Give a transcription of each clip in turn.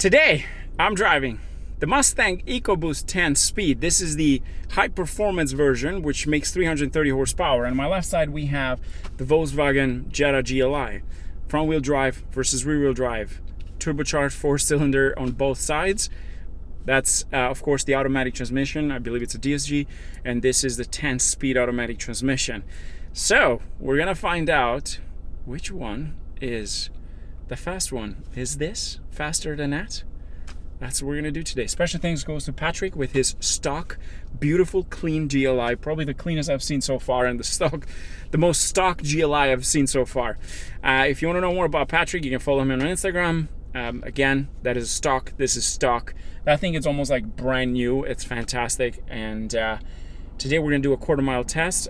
Today, I'm driving the Mustang EcoBoost 10 Speed. This is the high performance version, which makes 330 horsepower. And on my left side, we have the Volkswagen Jetta GLI. Front wheel drive versus rear wheel drive. Turbocharged 4-cylinder on both sides. That's, of course, the automatic transmission. I believe it's a DSG. And this is the 10-speed automatic transmission. So, we're going to find out which one is the fast one. Is this faster than that? That's what we're gonna do today. Special thanks goes to Patrick with his stock, beautiful, clean GLI. Probably the cleanest I've seen so far, and the most stock GLI I've seen so far. If you want to know more about Patrick, you can follow him on Instagram. Again, that is stock. This is stock. That thing is almost like brand new. It's fantastic. And today we're gonna do a quarter-mile test.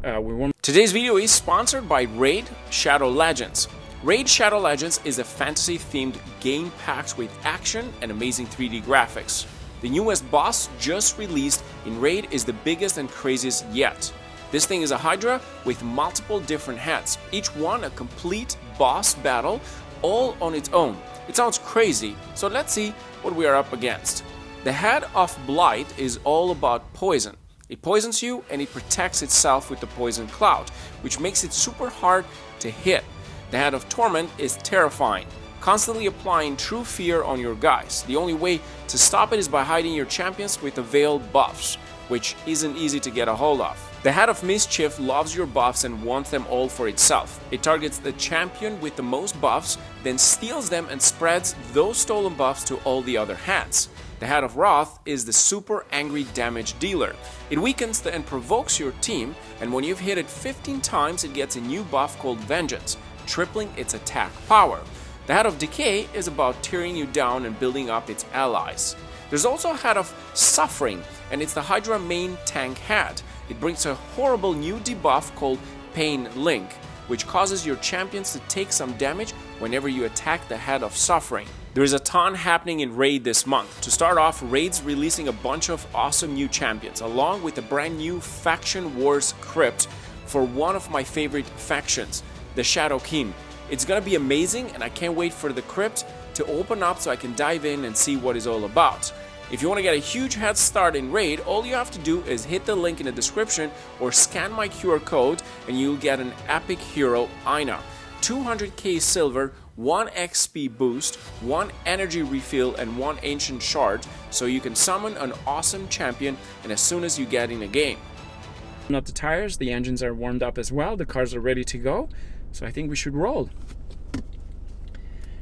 Today's video is sponsored by Raid Shadow Legends. Raid Shadow Legends is a fantasy-themed game packed with action and amazing 3D graphics. The newest boss just released in Raid is the biggest and craziest yet. This thing is a Hydra with multiple different heads, each one a complete boss battle all on its own. It sounds crazy, so let's see what we are up against. The head of Blight is all about poison. It poisons you and it protects itself with the poison cloud, which makes it super hard to hit. The head of Torment is terrifying, constantly applying true fear on your guys. The only way to stop it is by hiding your champions with the veiled buffs, which isn't easy to get a hold of. The head of Mischief loves your buffs and wants them all for itself. It targets the champion with the most buffs, then steals them and spreads those stolen buffs to all the other heads. The head of Wrath is the super angry damage dealer. It weakens and provokes your team, and when you've hit it 15 times, it gets a new buff called Vengeance, tripling its attack power. The head of Decay is about tearing you down and building up its allies. There's also a head of Suffering, and it's the Hydra main tank head. It brings a horrible new debuff called Pain Link, which causes your champions to take some damage whenever you attack the head of Suffering. There is a ton happening in Raid this month. To start off, Raid's releasing a bunch of awesome new champions, along with a brand new Faction Wars Crypt for one of my favorite factions, the Shadow King. It's gonna be amazing, and I can't wait for the crypt to open up so I can dive in and see what it's all about. If you want to get a huge head start in Raid, all you have to do is hit the link in the description or scan my QR code and you'll get an epic hero Aina, 200k silver, 1 XP boost, 1 energy refill, and 1 ancient shard, so you can summon an awesome champion and as soon as you get in a game. Up the tires, the engines are warmed up as well, the cars are ready to go. So I think we should roll.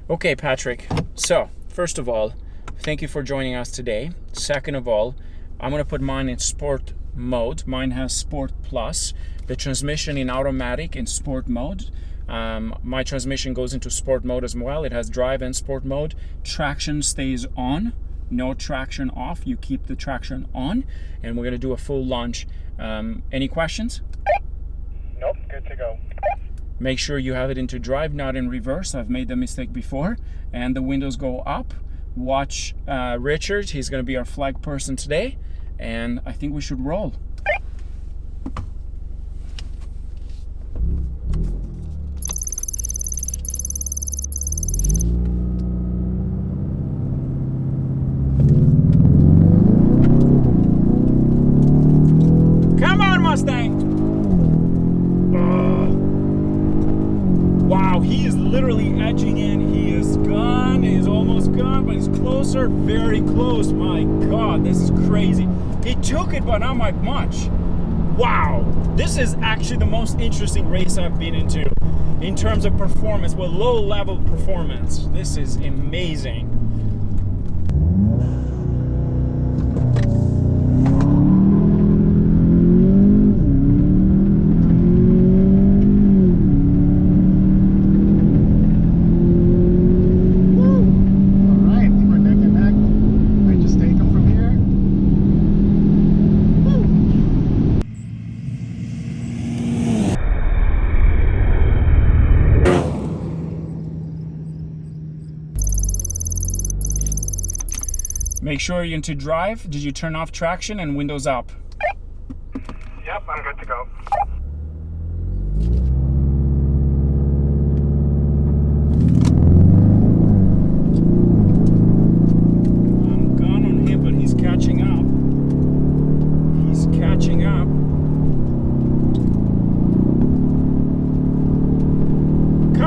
Okay, Patrick. So, first of all, thank you for joining us today. Second of all, I'm going to put mine in sport mode. Mine has Sport Plus. The transmission in automatic in sport mode. My transmission goes into sport mode as well. It has drive and sport mode. Traction stays on. No traction off. You keep the traction on. And we're going to do a full launch. Any questions? Nope, good to go. Make sure you have it into drive, not in reverse. I've made the mistake before. And the windows go up. Watch Richard. He's going to be our flag person today. And I think we should roll. Come on, Mustang! Wow, he is literally edging in. He is gone. He is almost gone, but he's closer. Very close. My God, this is crazy. He took it, but not by much. Wow. This is actually the most interesting race I've been into in terms of performance, well, low-level performance. This is amazing. Make sure you're into drive. Did you turn off traction and windows up? Yep, I'm good to go.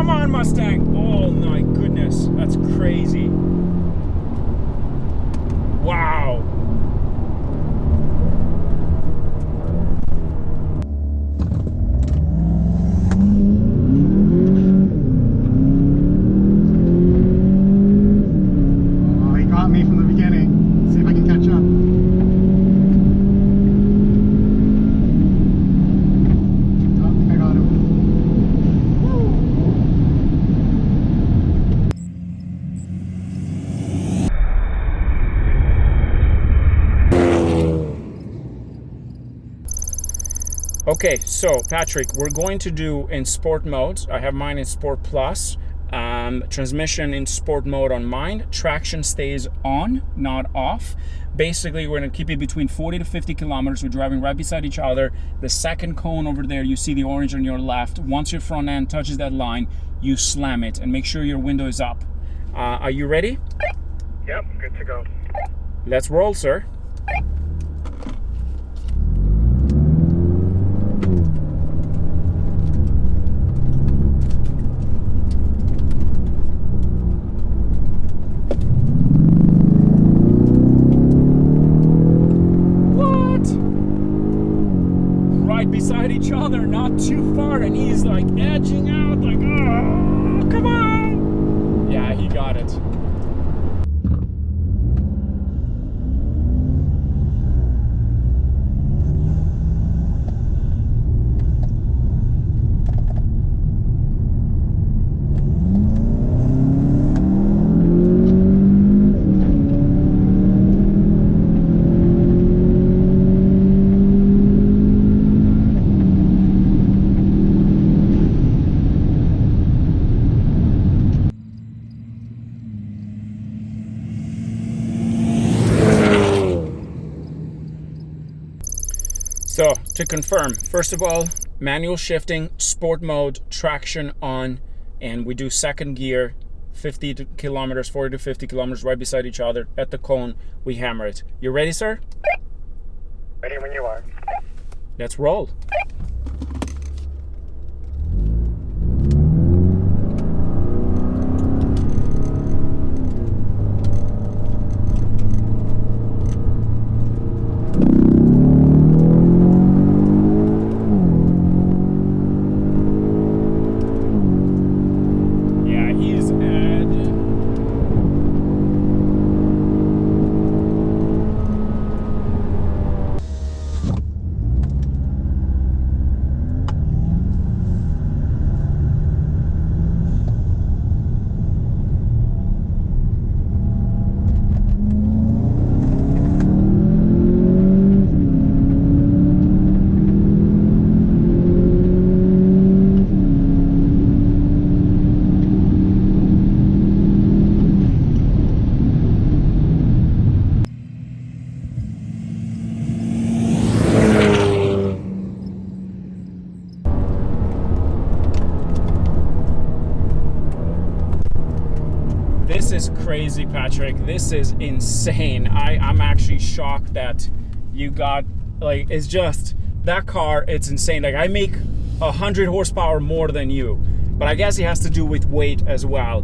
Come on, Mustang. Oh my goodness, that's crazy. Wow. Oh, he got me from the beginning. Let's see if I can catch up. Oh, I think I got him. Okay, so Patrick, we're going to do in sport mode. I have mine in Sport Plus. Transmission in sport mode on mine. Traction stays on, not off. Basically, we're going to keep it between 40 to 50 kilometers. We're driving right beside each other. The second cone over there, you see the orange on your left. Once your front end touches that line, you slam it and make sure your window is up. Are you ready? Yep, good to go. Let's roll, sir. Beside each other, not too far, and he's like edging out, like, oh, come on. Yeah, he got it. So to confirm, first of all, manual shifting, sport mode, traction on, and we do second gear, 50 kilometers, 40 to 50 kilometers right beside each other. At the cone, we hammer it. You ready, sir? Ready when you are. Let's roll. This is crazy, Patrick. This is insane. I'm actually shocked that you got, like, it's just, that car, it's insane. Like, I make 100 horsepower more than you, but I guess it has to do with weight as well.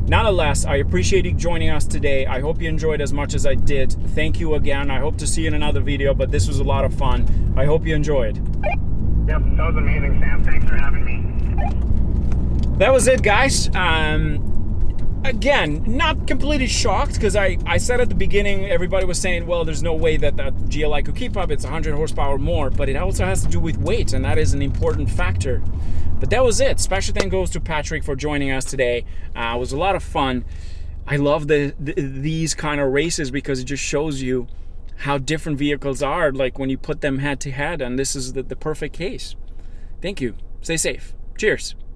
Nonetheless, I appreciate you joining us today. I hope you enjoyed as much as I did. Thank you again. I hope to see you in another video, but this was a lot of fun. I hope you enjoyed. Yep, that was amazing, Sam. Thanks for having me. That was it, guys. Again, not completely shocked, because I said at the beginning, everybody was saying, well, there's no way that that GLI could keep up. It's 100 horsepower more, but it also has to do with weight, and that is an important factor. But that was it. Special thank goes to Patrick for joining us today. It was a lot of fun. I love these kind of races because it just shows you how different vehicles are, like when you put them head to head, and this is the perfect case. Thank you. Stay safe. Cheers.